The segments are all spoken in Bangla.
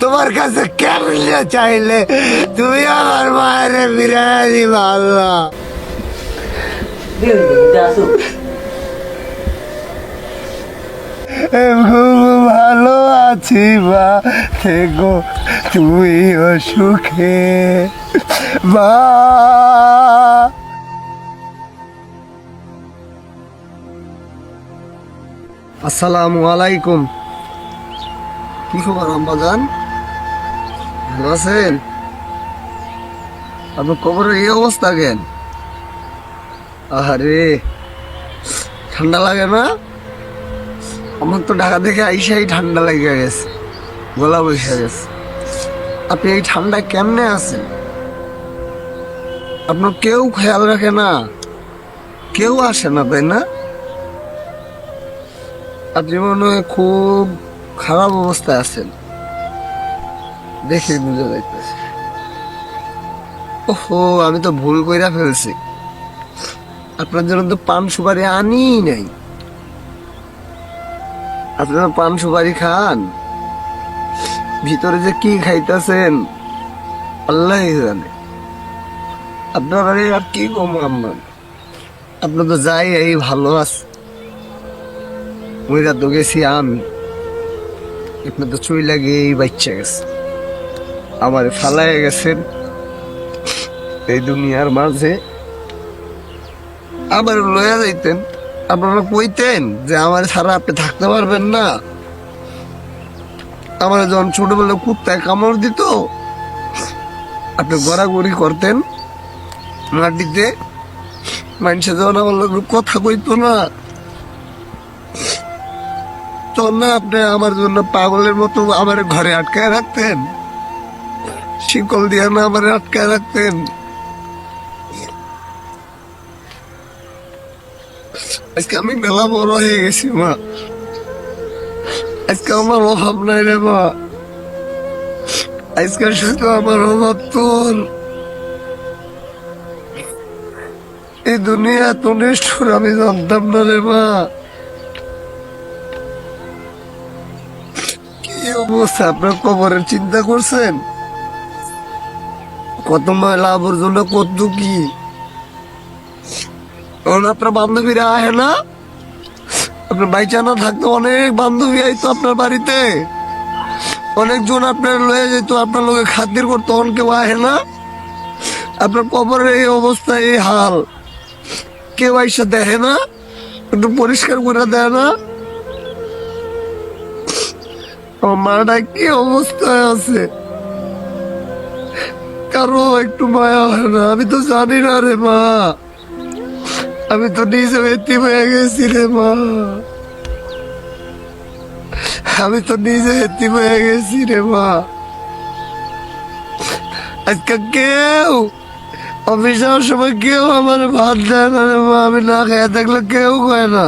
তোমার কাছে কেমনে চাইলে তুমি আমার মায়ের বিরিয়ানি দিবা আল্লাহ। ভালো আছি মা, থেকো তুমিও সুখে মা। আসসালামু আলাইকুম। কি খবর আম্মাজান, ভালো আছেন? আপনার কবরের এই অবস্থা কেন? আরে ঠান্ডা লাগে না? আমার তো ঢাকা থেকে আইসাই ঠান্ডা লেগে গেছে, গলা বসে গেছে। আপনি এই ঠান্ডায় কেমনে আছেন? আপনার কেউ খেয়াল রাখে না, কেউ আসে না, তাই না? আপনি মনে হয় খুব খারাপ অবস্থায় আছেন, দেখে বুঝে যাইতেছে। ওহো, আমি তো ভুল কইরা ফেলছি। আপনার জন্য তো পান সুপারি আনি নাই। আপনারা পান সুপারি খান, ভিতরে যে কি খাইতেছেন আল্লাহ জানে। আপনার আর কি কম আমার, আপনার তো যাই এই ভালো আছে। ওইরা তো গেছি আমি, আপনার তো চুই লাগে এই বাচ্চা গেছে, আমার ফালাই গেছেন এই দুনিয়ার মাঝে। আবার লয়া যাইতেন, আপনারা কইতেন যে আমার ছাড়া আপনি থাকতে পারবেন না। আমার যখন ছোটবেলা কুত্তায় কামড় দিত, আপনি গড়াগড়ি করতেন মাটিতে, মানুষে যখন আমার লোক কথা কইতো না, তখন না আপনি আমার জন্য পাগলের মতো আমার ঘরে আটকায় রাখতেন, শিকল দিয়ে না আমার আটকায় রাখতেন। আজকে আমি মেলা বড় হয়ে গেছি মা, আজকে আমার অভাব নাই রে মা, আজকে শুধু আমার অভাব তোর। এই দুনিয়া এত নিষ্ঠুর আমি জানতাম না রে মা। কি অবস্থা আপনার কবরের চিন্তা করছেন? কত ময়লা আবর্জনা, কত কি। আপনার বান্ধবীরা আহে না? আপনার বাইচানা থাকতো, অনেক বান্ধবী আইতো আপনার বাড়িতে, অনেকজন আপনার লয়ে যেত, আপনার লোকে খাতির করতো, তখন কেউ আহে না? আপনার কবরের এই অবস্থা, এই হাল, কেউ আইসা দেখে না? একটু পরিষ্কার করে দেয় না? আমার মাটা কি অবস্থায় আছে, কারো একটু মায়া হয় না? আমি তো জানি না রে মা, আমি তো নিজে এতিম হয়ে গেছি রে মা, আমি তো নিজে এতিম হয়ে গেছি রে মা। আজকে কেউ অফিস যাওয়ার সময় কেউ আমার ভাত দেয় না রে মা, আমি না খেয়ে থাকলে কেউ কয় না,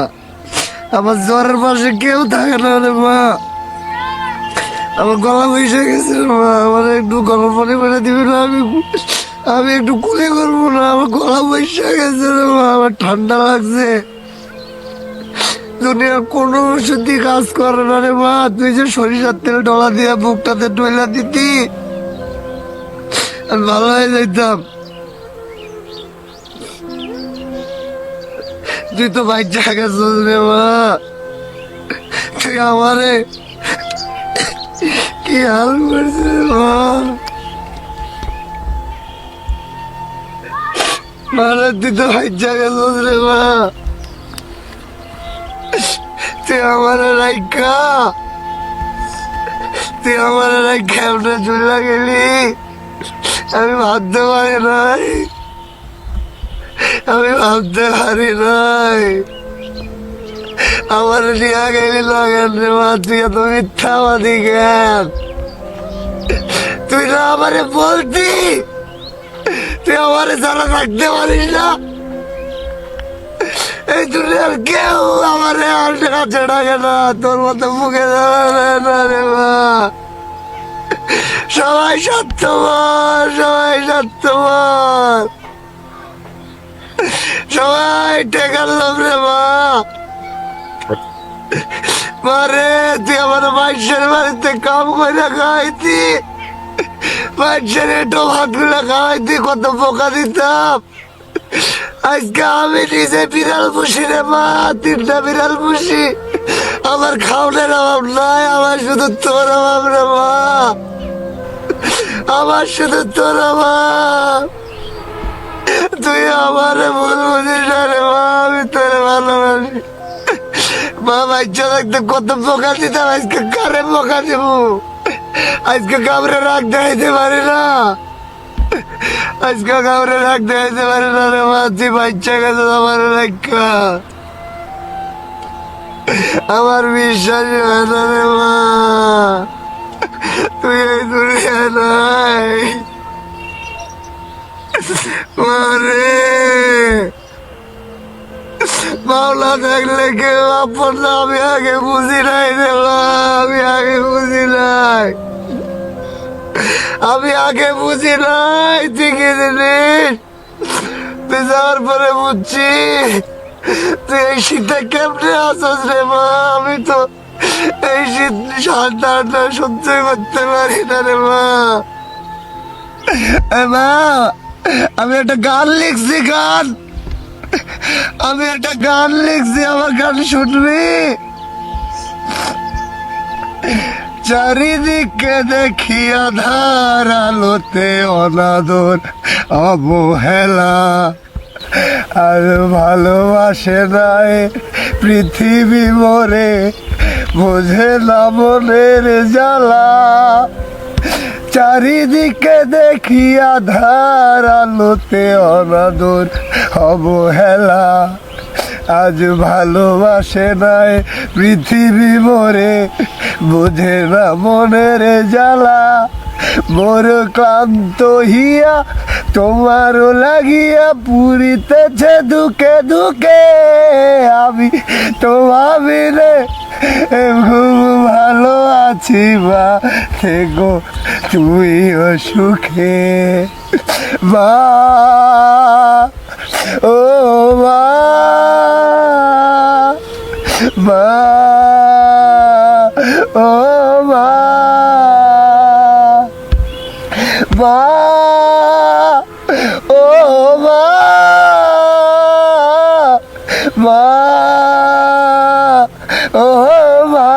আমার জ্বরের পাশে কেউ থাকে না রে মা। আমার গলা বসে গেছে রে মা, আমার একটু গরম পানি করে দিবি না? আমি একটু কুলে করবো না? আমার গলা বসে গেছে রে মা, আমার ঠান্ডা লাগছে। দুনিয়ার কোনো ওষুধই কাজ করে না রে মা। তুই যে সরিষার তেল ডলা দিয়ে বুকটাতে টইলা দিতি, আমি ভালো হয়ে যাইতাম। তুই তো বাচ্চা গেছিস রে মা, তুই আমারে কি হাল করছিস রে মা। মানে তুই তো বাচ্চা গেছিস রে মা, তুই আমারে রাইখা, তুই আমারে রাইখা এমনি চলে গেলি। আমি ভাবতে পারি নাই, আমি ভাবতে পারি নাই। আমার নিয়ে গেলি লাগেন রে মা, তুই এত মিথ্যাবাদী কেন? তুই না আমারে বলতি, তুই আমারে যারা রাখতে পারিস না। এই দুনিয়ার কেউ আমারে আর কাছে ডাকে না, তোর মতো মুখে দাঁড়ায় না রে মা। সবাই স্বার্থপর, সবাই স্বার্থপর, সবাই টেকার লোভ রে মা। মারে তুই আমার মাইশের বাড়িতে কাম করে খাইতি, মাইশের একটু ভাত গুলা খাওয়াইতি, কত পোকা দিতাম। আজকে আমি নিজে বিড়াল পুষি রে মা, 3টা বিড়াল পুষি, আমার খাওয়ানোর অভাব নাই, আমার শুধু তোর অভাব রে মা, আমার শুধু তোর অভাব। তুই আমার ভুল বুঝিস না রে মা, আমি তোর ভালোবাসি মা। বাচ্চা থাকতে কত পোকা দিতাম, আজকে কারে পোকা দিব? আজকে কামড়ে রাখ দেখাইতে পারি না, আজকে কামড়ে রাখ দেখাইতে পারি না রে মা। তুই বাচ্চা গেছে আমার রাখা, আমার বিশ্বাস হয় না রে মা, তুই এই দুনিয়া নাই মারে। মাওলা থাকলে কেউ আপন না, আমি আগে বুঝি নাই রে মা, আমি আগে বুঝি নাই, আমি আগে বুঝি নাই। তুই কি জিনিস, তুই যাওয়ার পরে বুঝছি তুই এই শীতটা কেমনে আসস রে মা। আমি তো এই শীত ঠান্ডা সহ্য করতে পারি না রে মা। মা আমি একটা গান লিখছি, গান, আমি একটা গান লিখছি, আমার গান শুনবি? চারিদিকে দেখি আধার, আলোতে অনাদর অবহেলা, আর ভালোবাসে নাই পৃথিবী মোরে, বোঝে না মনের জ্বালা। চারিদিকে দেখি আধার, আলোতে অনাদর অবহেলা, আজ ভালোবাসে নাই পৃথিবী মোরে, বোঝে না মনের জ্বালা। মোর ক্লান্ত হিয়া তোমারও লাগিয়া পুরিতেছে দুঃখে দুঃখে, আমি তো ভাবি রে খুব ভালো আছি বা থেকো তুইও সুখে মা। ও মা, মা, ও মা, মা, ও মা, মা, ও মা।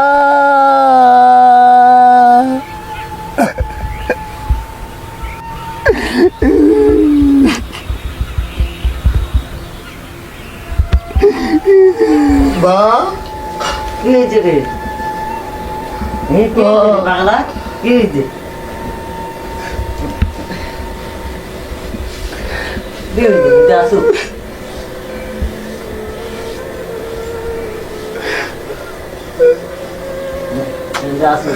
মা কি হয়েছে রে? বাংলা কি হয়েছে? আসো আসো